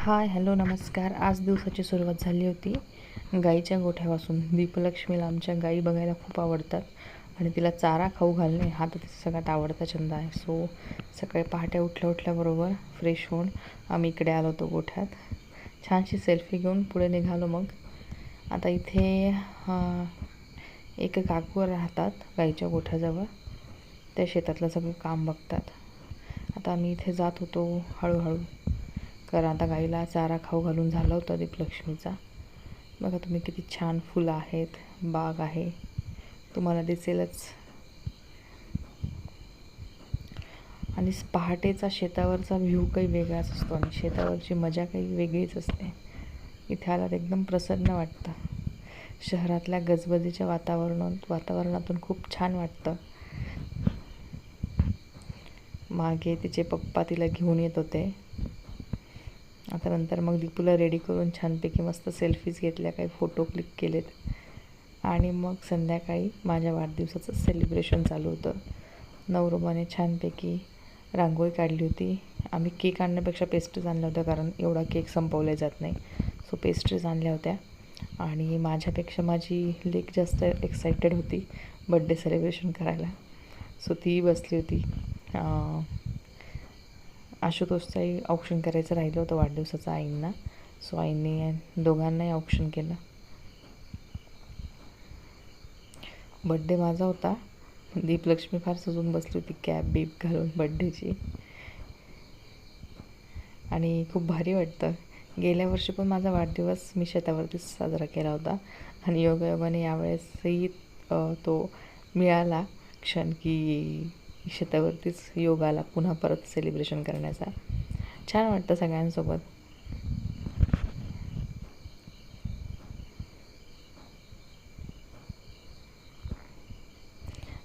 Hi hello नमस्कार. आज दिवसाची सुरुवात झाली होती गाईच्या गोठ्यापासून. दीपलक्ष्मीला आमच्या गाई बघायला खूप आवडतात आणि तिला चारा खाऊ घालणे हा तर तिचा सगळ्यात आवडता छंद आहे. सो सकाळी पहाटे उठल्याबरोबर फ्रेश होऊन आम्ही इकडे आलो होतो गोठ्यात. छानशी सेल्फी घेऊन पुढे निघालो. मग आता इथे एक काकू राहतात गाईच्या गोठ्याजवळ. त्या शेतातलं सगळं काम बघतात. आता आम्ही इथे जात होतो हळूहळू, कारण आता गाईला चारा खाऊ घालून झाला होता दीपलक्ष्मीचा. बघा तुम्ही किती छान फुलं आहेत, बाग आहे, तुम्हाला दिसेलच. आणि पहाटेचा शेतावरचा व्ह्यू काही वेगळाच असतो आणि शेतावरची मजा काही वेगळीच असते. इथे आल्यावर एकदम प्रसन्न वाटतं. शहरातल्या गजबजीच्या वातावरणातून खूप छान वाटतं. मागे तिचे पप्पा तिला घेऊन येत होते. आता नंतर मग दीपूला रेडी करून छानपैकी मस्त सेल्फीज घेतल्या, काही फोटो क्लिक केलेत. आणि मग संध्याकाळी माझ्या वाढदिवसाचं सेलिब्रेशन चालू होतं. नवरोबाने छानपैकी रांगोळी काढली होती. आम्ही केक आणण्यापेक्षा पेस्ट्रीज आणल्या होत्या, कारण एवढा केक संपवला जात नाही. सो पेस्ट्रीज आणल्या होत्या. आणि माझ्यापेक्षा माझी लेक जास्त एक्सायटेड होती बड्डे सेलिब्रेशन करायला. सो ती बसली होती. आशुतोषचाही औक्षण करायचं राहिलं होतं वाढदिवसाचं आईंना. सो आईंनी दोघांनाही औक्षण केलं. बड्डे माझा होता. दीपलक्ष्मी फार सजून बसली होती कॅप बीप घालून बड्डेची. आणि खूप भारी वाटतं. गेल्या वर्षी पण माझा वाढदिवस मी शेतावरतीच साजरा केला होता आणि योगायोगाने यावेळेसही तो मिळाला क्षण की शेतावरतीच योगाला पुन्हा परत सेलिब्रेशन करण्याचा. छान वाटतं सगळ्यांसोबत.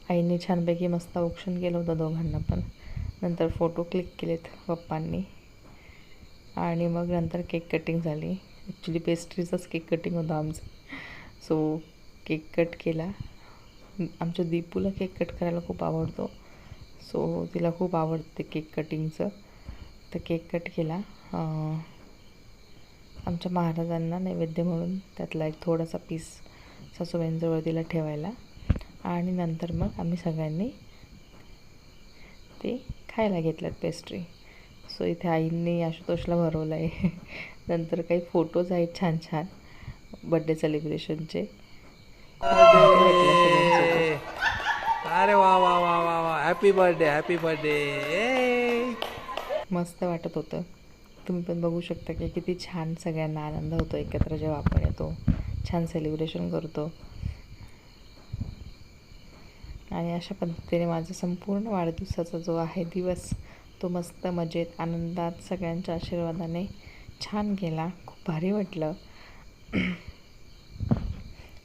आईने छानपैकी मस्त औक्षण केलं होतं दोघांना पण. नंतर फोटो क्लिक केलेत पप्पांनी. आणि मग नंतर केक कटिंग झाली. ॲक्च्युली पेस्ट्रीचंच केक कटिंग होतं आमचं. सो केक कट केला. आमच्या दीपूला केक कट करायला खूप आवडतो. सो तिला खूप आवडते केक कटिंगचं. तर केक कट केला. आमच्या महाराजांना नैवेद्य म्हणून त्यातला एक थोडासा पीस सासूबाईंजवळ तिला ठेवायला. आणि नंतर मग आम्ही सगळ्यांनी ते खायला घेतल्यात पेस्ट्री. सो इथे आईंनी आशुतोषला भरवलं आहे. नंतर काही फोटोज आहेत छान छान बड्डे सेलिब्रेशनचे. अरे वा वा वा वा वा, हॅपी बर्थडे हॅपी बर्थडे. मस्त वाटत होतं. तुम्ही पण बघू शकता की किती छान सगळ्यांना आनंद होतो एकत्र जेव्हा आपण येतो, छान सेलिब्रेशन करतो. आणि अशा पद्धतीने माझा संपूर्ण वाढदिवसाचा जो आहे दिवस, तो मस्त मजेत आनंदात सगळ्यांच्या आशीर्वादाने छान गेला. खूप भारी वाटलं.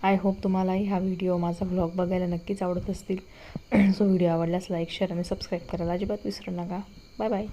आय होप तुम्हालाही हा व्हिडिओ, माझा ब्लॉग बघायला नक्कीच आवडत असतील. सो व्हिडिओ आवडल्यास लाईक, शेअर आणि सबस्क्राईब करायला अजिबात विसरू नका. Bye bye.